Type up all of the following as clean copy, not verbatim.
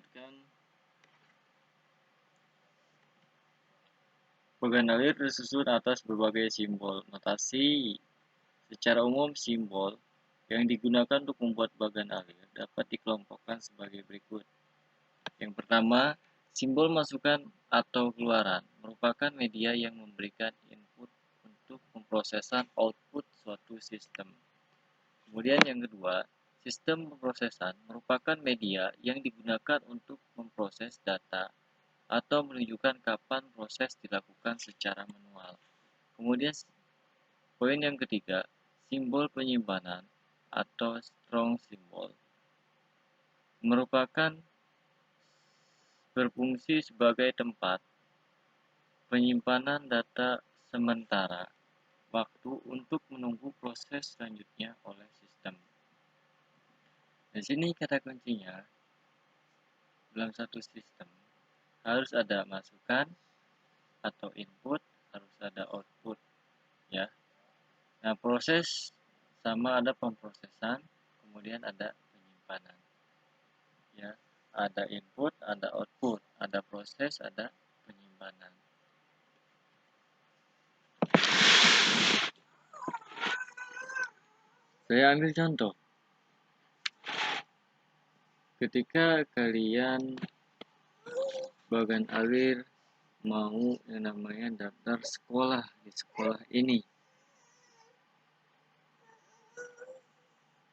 lanjutkan. Bagan alir tersusun atas berbagai simbol notasi. Secara umum, simbol yang digunakan untuk membuat bagan alir dapat dikelompokkan sebagai berikut. Yang pertama, simbol masukan atau keluaran merupakan media yang memberikan input untuk pemrosesan output suatu sistem. Kemudian yang kedua, sistem pemrosesan merupakan media yang digunakan untuk memproses data atau menunjukkan kapan proses dilakukan secara manual. Kemudian poin yang ketiga, simbol penyimpanan atau strong symbol merupakan berfungsi sebagai tempat penyimpanan data sementara waktu untuk menunggu proses selanjutnya oleh sistem. Di sini kata kuncinya, dalam satu sistem harus ada masukan atau input, harus ada output, ya. Nah, proses sama ada pemrosesan, kemudian ada penyimpanan, ya. Ada input, ada output, ada proses, ada penyimpanan. Saya ambil contoh. Ketika kalian bagan alir mau yang namanya daftar sekolah di sekolah ini,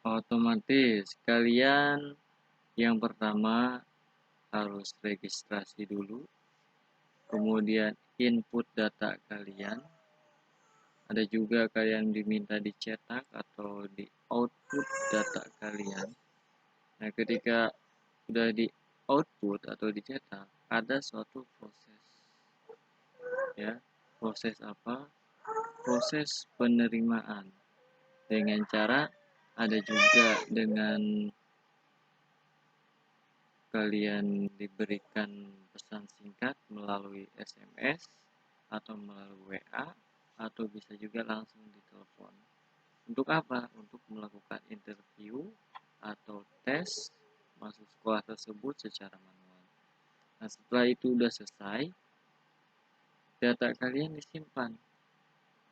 otomatis kalian yang pertama harus registrasi dulu, kemudian input data kalian, ada juga kalian diminta dicetak atau di output data kalian. Nah, ketika sudah di output atau dicetak, ada suatu proses, ya. Proses apa? Proses penerimaan. Dengan cara ada juga dengan kalian diberikan pesan singkat melalui SMS atau melalui WA atau bisa juga langsung ditelepon. Untuk apa? Untuk melakukan interview atau tes masuk sekolah tersebut secara manual. Nah, setelah itu sudah selesai, data kalian disimpan.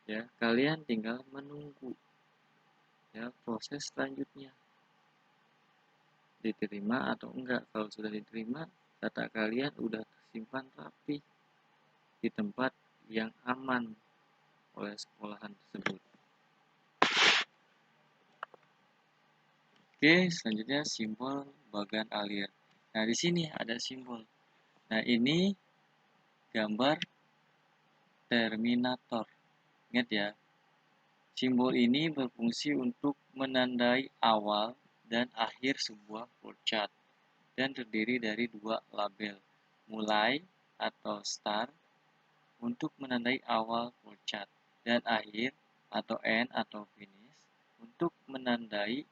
Ya, kalian tinggal menunggu ya proses selanjutnya. Diterima atau enggak. Kalau sudah diterima, data kalian udah tersimpan rapi di tempat yang aman oleh sekolahan tersebut. Oke, selanjutnya simbol bagan alir. Nah, di sini ada simbol. Nah, ini gambar terminator. Ingat ya, simbol ini berfungsi untuk menandai awal dan akhir sebuah flowchart dan terdiri dari dua label, mulai atau start untuk menandai awal flowchart dan akhir atau end atau finish untuk menandai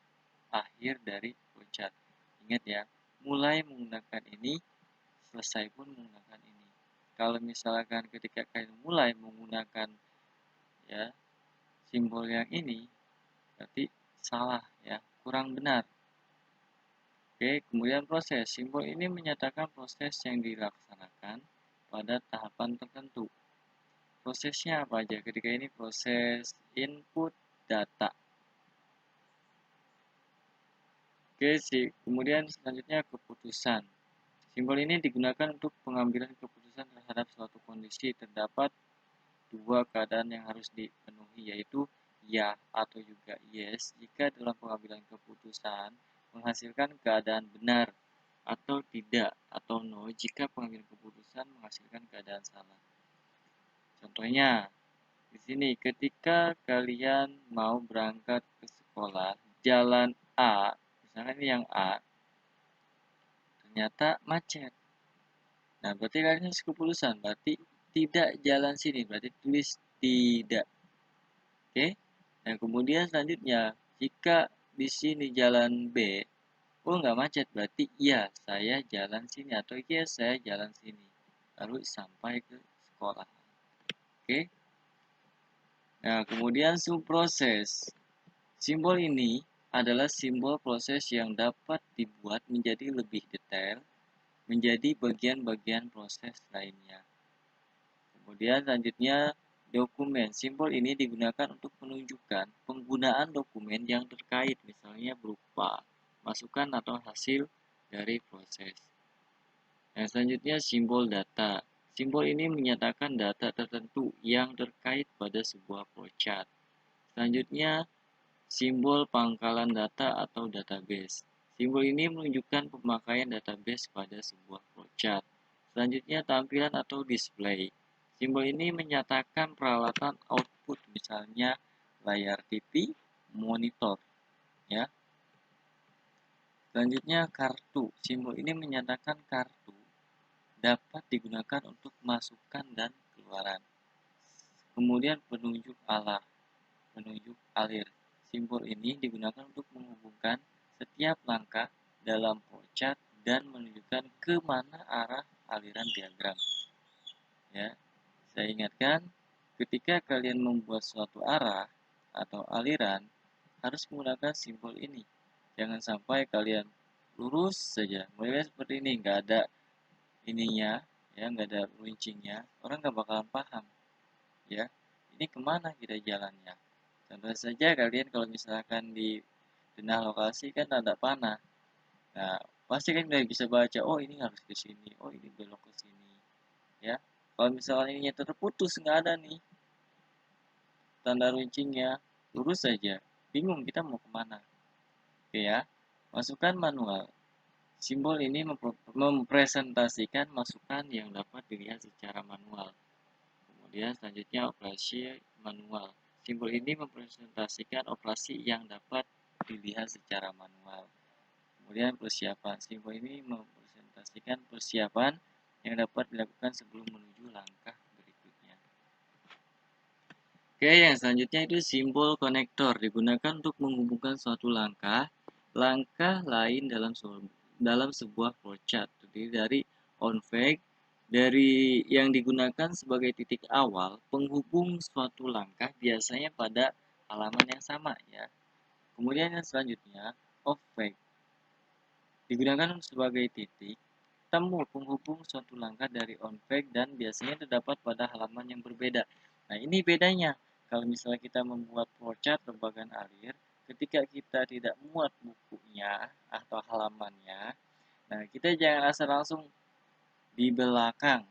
akhir dari flowchart. Ingat ya, mulai menggunakan ini, selesai pun menggunakan ini. Kalau misalkan ketika kalian mulai menggunakan ya simbol yang ini, berarti salah ya, kurang benar. Oke, kemudian proses. Simbol ini menyatakan proses yang dilaksanakan pada tahapan tertentu. Prosesnya apa aja? Ketika ini proses input data. Oke, kemudian selanjutnya keputusan. Simbol ini digunakan untuk pengambilan keputusan terhadap suatu kondisi. Terdapat dua keadaan yang harus dipenuhi, yaitu ya atau juga yes jika dalam pengambilan keputusan menghasilkan keadaan benar, atau tidak atau no jika pengambilan keputusan menghasilkan keadaan salah. Contohnya di sini, ketika kalian mau berangkat ke sekolah, jalan A, misalnya ini yang A, ternyata macet. Nah, berarti kalian harus keputusan, berarti tidak jalan sini, berarti tulis tidak. Oke. Nah, kemudian selanjutnya, jika di sini jalan B, oh nggak macet, berarti iya saya jalan sini atau iya saya jalan sini. Lalu sampai ke sekolah. Oke. Nah, kemudian subproses. Simbol ini adalah simbol proses yang dapat dibuat menjadi lebih detail menjadi bagian-bagian proses lainnya. Kemudian selanjutnya dokumen. Simbol ini digunakan untuk menunjukkan penggunaan dokumen yang terkait, misalnya berupa masukan atau hasil dari proses. Yang selanjutnya simbol data. Simbol ini menyatakan data tertentu yang terkait pada sebuah flowchart. Selanjutnya simbol pangkalan data atau database. Simbol ini menunjukkan pemakaian database pada sebuah flowchart. Selanjutnya tampilan atau display. Simbol ini menyatakan peralatan output, misalnya layar TV, monitor, ya. Selanjutnya kartu. Simbol ini menyatakan kartu dapat digunakan untuk masukan dan keluaran. Kemudian penunjuk alir. Simbol ini digunakan untuk menghubungkan setiap langkah dalam flowchart dan menunjukkan ke mana arah aliran diagram. Ya, saya ingatkan, ketika kalian membuat suatu arah atau aliran, harus menggunakan simbol ini. Jangan sampai kalian lurus saja, mulai seperti ini, nggak ada ininya, ya, nggak ada runcingnya, orang nggak bakalan paham, ya. Ini kemana kita jalannya? Contoh saja kalian kalau misalkan di denah lokasi kan ada panah. Nah, pasti kan udah bisa baca, oh ini harus ke sini, oh ini belok ke sini, ya. Kalau misalkan ininya terputus, nggak ada nih tanda runcingnya, lurus saja, bingung kita mau kemana. Oke ya, masukan manual. Simbol ini mempresentasikan masukan yang dapat dilihat secara manual. Kemudian selanjutnya operasi manual. Simbol ini mempresentasikan operasi yang dapat dilihat secara manual. Kemudian persiapan. Simbol ini mempresentasikan persiapan yang dapat dilakukan sebelum menuju langkah berikutnya. Oke, yang selanjutnya itu simbol konektor. Digunakan untuk menghubungkan suatu langkah lain dalam sebuah flowchart. Terdiri dari on-fake, dari yang digunakan sebagai titik awal penghubung suatu langkah biasanya pada halaman yang sama, ya. Kemudian yang selanjutnya off-fake, digunakan sebagai titik temu penghubung suatu langkah dari on-fake dan biasanya terdapat pada halaman yang berbeda. Nah, ini bedanya. Kalau misalnya kita membuat flowchart berbagan alir, ketika kita tidak muat bukunya atau halamannya, nah kita jangan asal langsung di belakang.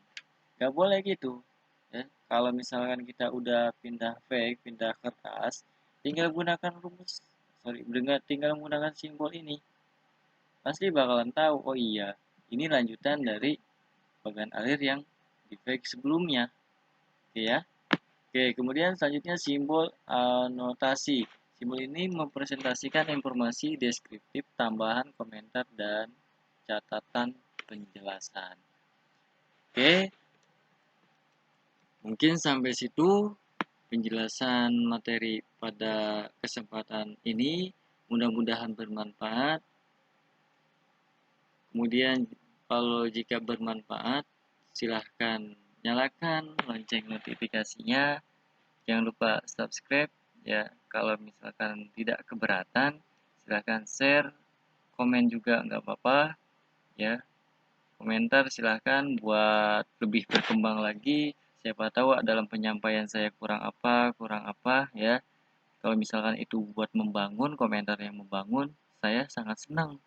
Gak boleh gitu. Ya. Kalau misalkan kita udah pindah fake, pindah kertas, tinggal gunakan tinggal menggunakan simbol ini. Pasti bakalan tahu, oh iya, ini lanjutan dari bagan alir yang di fake sebelumnya. Oke ya. Oke, kemudian selanjutnya simbol anotasi. Simbol ini mempresentasikan informasi deskriptif, tambahan, komentar, dan catatan penjelasan. Oke, mungkin sampai situ penjelasan materi pada kesempatan ini. Mudah-mudahan bermanfaat. Kemudian kalau jika bermanfaat, silahkan nyalakan lonceng notifikasinya. Jangan lupa subscribe ya. Kalau misalkan tidak keberatan, silahkan share, komen juga nggak apa-apa ya. Komentar silahkan buat lebih berkembang lagi. Siapa tahu dalam penyampaian saya kurang apa ya. Kalau misalkan itu buat membangun, komentar yang membangun, saya sangat senang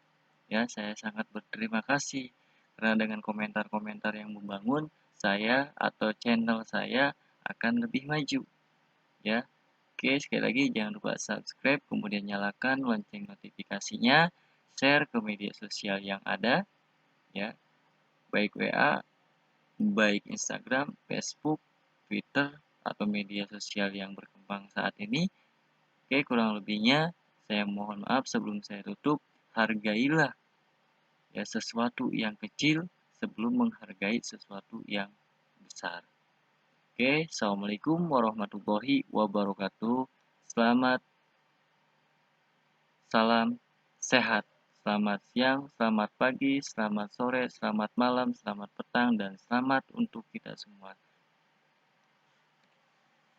ya. Saya sangat berterima kasih karena dengan komentar-komentar yang membangun, saya atau channel saya akan lebih maju ya. Oke, sekali lagi jangan lupa subscribe, kemudian nyalakan lonceng notifikasinya, share ke media sosial yang ada ya, baik WA, baik Instagram, Facebook, Twitter, atau media sosial yang berkembang saat ini. Oke, kurang lebihnya saya mohon maaf sebelum saya tutup. Hargailah ya sesuatu yang kecil sebelum menghargai sesuatu yang besar. Oke, assalamualaikum warahmatullahi wabarakatuh. Selamat salam sehat. Selamat siang, selamat pagi, selamat sore, selamat malam, selamat petang, dan selamat untuk kita semua.